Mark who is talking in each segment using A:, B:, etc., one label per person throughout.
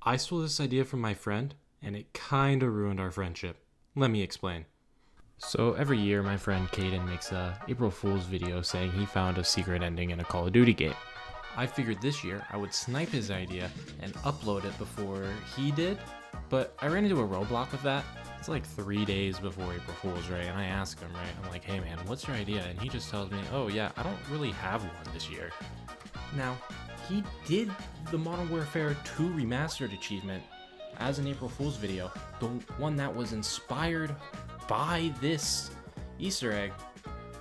A: I stole this idea from my friend, and it kinda ruined our friendship. Let me explain. So every year, my friend Caden makes a April Fool's video saying he found a secret ending in a Call of Duty game. I figured this year I would snipe his idea and upload it before he did, but I ran into a roadblock with that. It's like 3 days before April Fool's, right? And I ask him, right? I'm like, hey man, what's your idea? And he just tells me, oh yeah, I don't really have one this year. Now, he did the Modern Warfare 2 Remastered achievement as an April Fool's video, the one that was inspired by this Easter egg,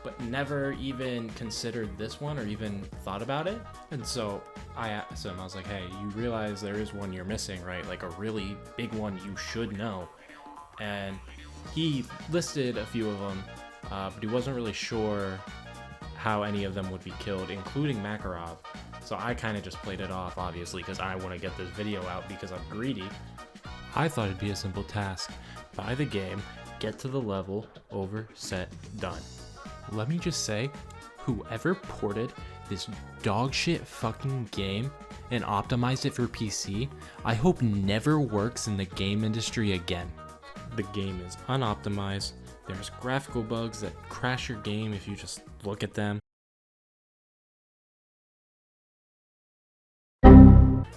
A: but never even considered this one or even thought about it. And so I asked him, I was like, hey, you realize there is one you're missing, right? Like a really big one you should know. And he listed a few of them, but he wasn't really sure how any of them would be killed, including Makarov. So I kind of just played it off, obviously, because I want to get this video out because I'm greedy. I thought it'd be a simple task. Buy the game, get to the level, over, set, done. Let me just say, whoever ported this dog shit fucking game and optimized it for PC, I hope never works in the game industry again. The game is unoptimized. There's graphical bugs that crash your game if you just look at them.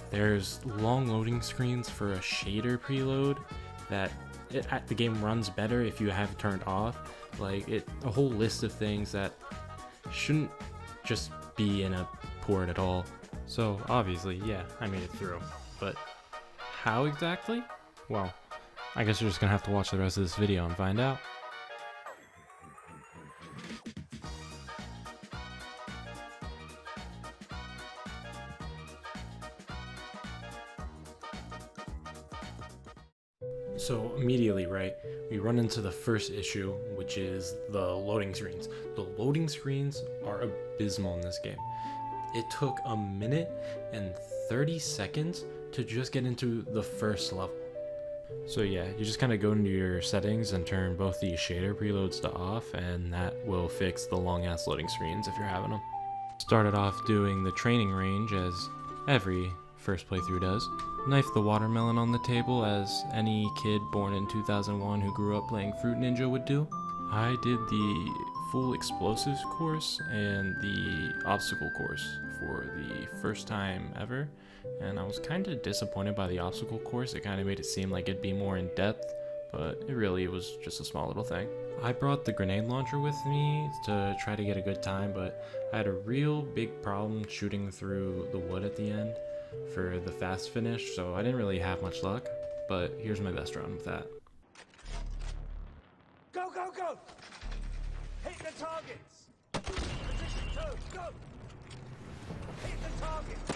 A: There's long loading screens for a shader preload that the game runs better if you have it turned off. Like a whole list of things that shouldn't just be in a port at all. So obviously, yeah, I made it through. But how exactly? Well, I guess you're just gonna have to watch the rest of this video and find out. So immediately, right, we run into the first issue, which is the loading screens. The loading screens are abysmal in this game. It took 1:30 to just get into the first level. So yeah, you just kind of go into your settings and turn both these shader preloads to off, and that will fix the long ass loading screens if you're having them. Started off doing the training range as every first playthrough does. Knife the watermelon on the table as any kid born in 2001 who grew up playing Fruit Ninja would do. I did the full explosives course and the obstacle course for the first time ever, and I was kind of disappointed by the obstacle course. It kind of made it seem like it'd be more in depth, but it really was just a small little thing. I brought the grenade launcher with me to try to get a good time, but I had a real big problem shooting through the wood at the end for the fast finish, so I didn't really have much luck, but here's my best run with that.
B: Go, go, go! Hit the targets! Position 2, go! Hit the targets!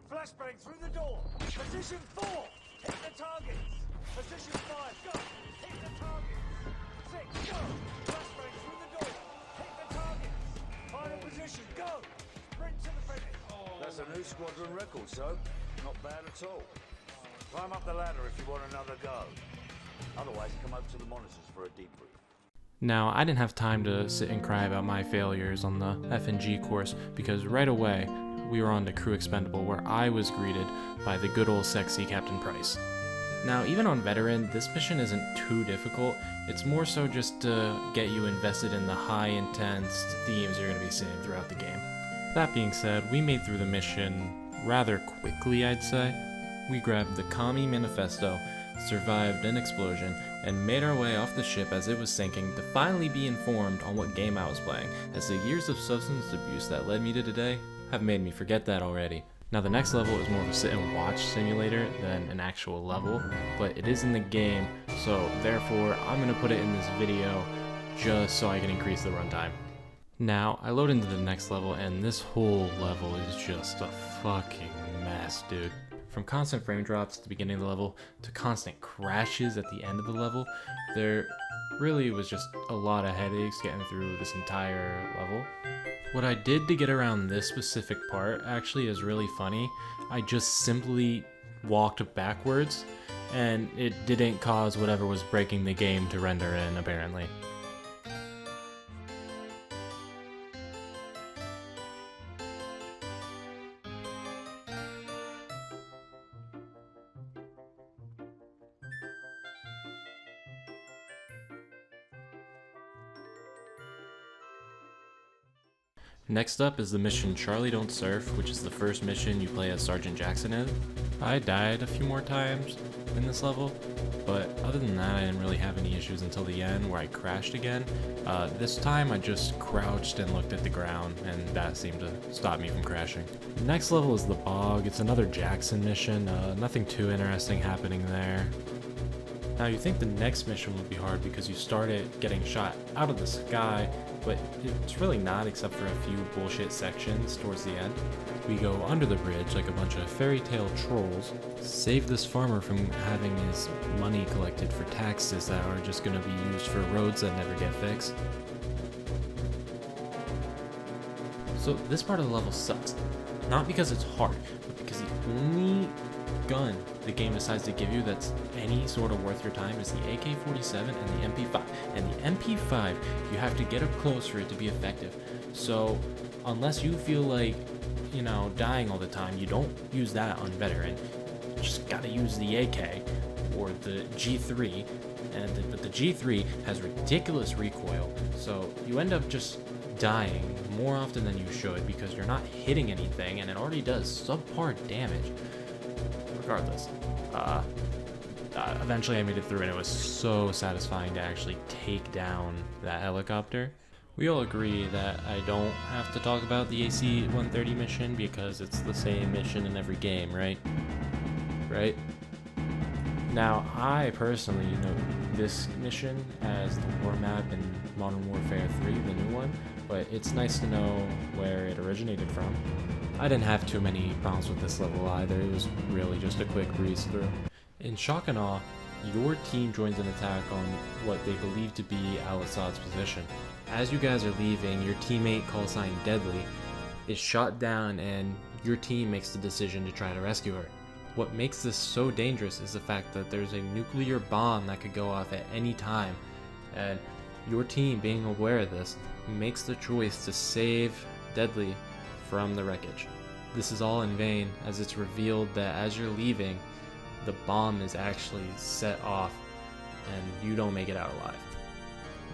B: Flashbang through the door! Position 4! Hit the targets! Position 5, go! Hit the targets! 6, go! Flashbang through the door! Hit the targets! Final position, go! Sprint to the finish!
C: That's a new squadron record, so not bad at all. Climb up the ladder if you want another go. Otherwise, come up to the monitors for a debrief.
A: Now, I didn't have time to sit and cry about my failures on the F&G course because right away we were on to Crew Expendable, where I was greeted by the good old sexy Captain Price. Now, even on Veteran, this mission isn't too difficult. It's more so just to get you invested in the high intense themes you're going to be seeing throughout the game. That being said, we made through the mission rather quickly, I'd say. We grabbed the Kami Manifesto, survived an explosion, and made our way off the ship as it was sinking to finally be informed on what game I was playing, as the years of substance abuse that led me to today have made me forget that already. Now the next level is more of a sit and watch simulator than an actual level, but it is in the game, so therefore I'm going to put it in this video just so I can increase the runtime. Now, I load into the next level, and this whole level is just a fucking mess, dude. From constant frame drops at the beginning of the level to constant crashes at the end of the level, there really was just a lot of headaches getting through this entire level. What I did to get around this specific part actually is really funny. I just simply walked backwards, and it didn't cause whatever was breaking the game to render in, apparently. Next up is the mission Charlie Don't Surf, which is the first mission you play as Sergeant Jackson in. I died a few more times in this level, but other than that I didn't really have any issues until the end where I crashed again. This time I just crouched and looked at the ground, and that seemed to stop me from crashing. The next level is the Bog. It's another Jackson mission, nothing too interesting happening there. Now you think the next mission would be hard because you started getting shot out of the sky, but it's really not except for a few bullshit sections towards the end. We go under the bridge like a bunch of fairy tale trolls, save this farmer from having his money collected for taxes that are just gonna be used for roads that never get fixed. So this part of the level sucks. Not because it's hard, but because the only gun the game decides to give you that's any sort of worth your time is the AK-47 and the MP5. And the MP5, you have to get up close for it to be effective. So unless you feel like, dying all the time, you don't use that on veteran. You just gotta use the AK or the G3. But the G3 has ridiculous recoil, so you end up just dying more often than you should because you're not hitting anything, and it already does subpar damage. Regardless, eventually I made it through, and it was so satisfying to actually take down that helicopter. We all agree that I don't have to talk about the AC-130 mission because it's the same mission in every game, right? Right? Now, I personally know this mission as the war map in Modern Warfare 3, the new one, but it's nice to know where it originated from. I didn't have too many problems with this level either. It was really just a quick breeze through. In Shock and Awe, your team joins an attack on what they believe to be Al-Assad's position. As you guys are leaving, your teammate, call sign Deadly, is shot down, and your team makes the decision to try to rescue her. What makes this so dangerous is the fact that there's a nuclear bomb that could go off at any time, and your team, being aware of this, makes the choice to save Deadly from the wreckage. This is all in vain, as it's revealed that as you're leaving, the bomb is actually set off and you don't make it out alive.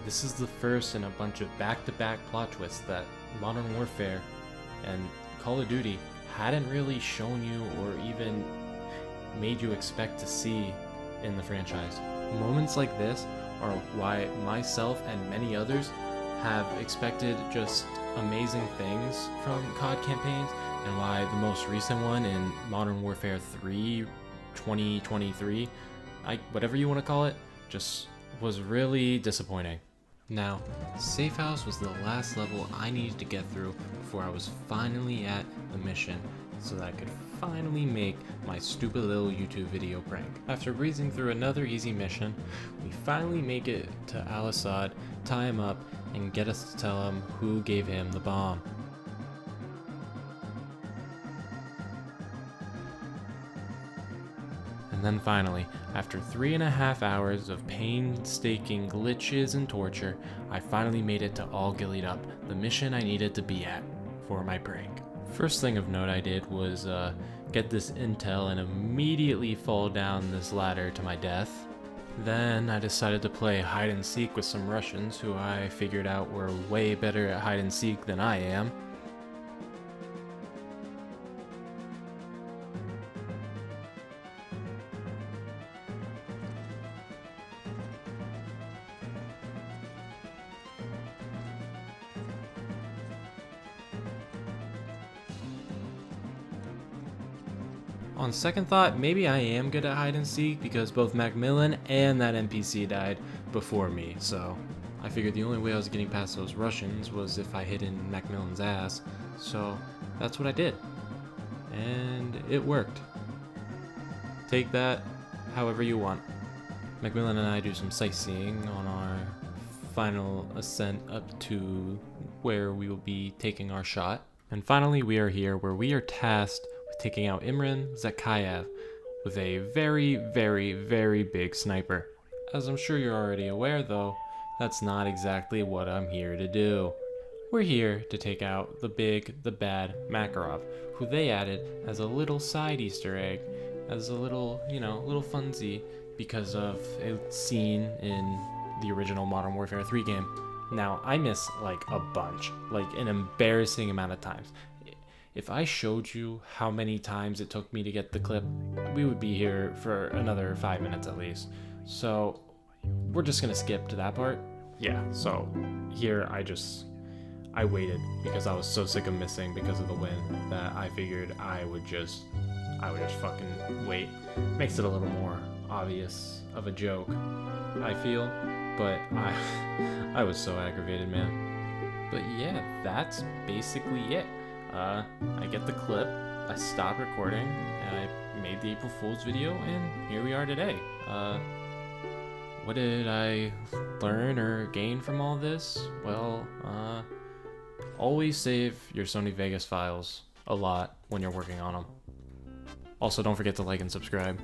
A: This is the first in a bunch of back-to-back plot twists that Modern Warfare and Call of Duty hadn't really shown you or even made you expect to see in the franchise. Moments like this are why myself and many others have expected just amazing things from COD campaigns, and why the most recent one in Modern Warfare 3 2023, whatever you want to call it, just was really disappointing. Now, Safe House was the last level I needed to get through before I was finally at the mission, so that I could finally make my stupid little YouTube video prank. After breezing through another easy mission, we finally make it to Al-Assad, tie him up, and get us to tell him who gave him the bomb. And then finally, after 3.5 hours of painstaking glitches and torture, I finally made it to All Gillied Up, the mission I needed to be at for my prank. First thing of note I did was get this intel and immediately fall down this ladder to my death. Then I decided to play hide and seek with some Russians who I figured out were way better at hide and seek than I am. On second thought, maybe I am good at hide and seek because both Macmillan and that NPC died before me, so I figured the only way I was getting past those Russians was if I hid in Macmillan's ass, so that's what I did. And it worked. Take that however you want. Macmillan and I do some sightseeing on our final ascent up to where we will be taking our shot. And finally we are here where we are tasked taking out Imran Zakayev with a very, very, very big sniper. As I'm sure you're already aware though, that's not exactly what I'm here to do. We're here to take out the big, the bad Makarov, who they added as a little side Easter egg, as a little, little funsy because of a scene in the original Modern Warfare 3 game. Now, I miss like a bunch, like an embarrassing amount of times. If I showed you how many times it took me to get the clip, we would be here for another 5 minutes at least. So we're just gonna skip to that part. Yeah, so here I waited because I was so sick of missing because of the win that I figured I would just fucking wait. Makes it a little more obvious of a joke, I feel, but I was so aggravated, man. But yeah, that's basically it. I get the clip, I stop recording, and I made the April Fool's video, and here we are today. What did I learn or gain from all this? Well, always save your Sony Vegas files a lot when you're working on them. Also, don't forget to like and subscribe.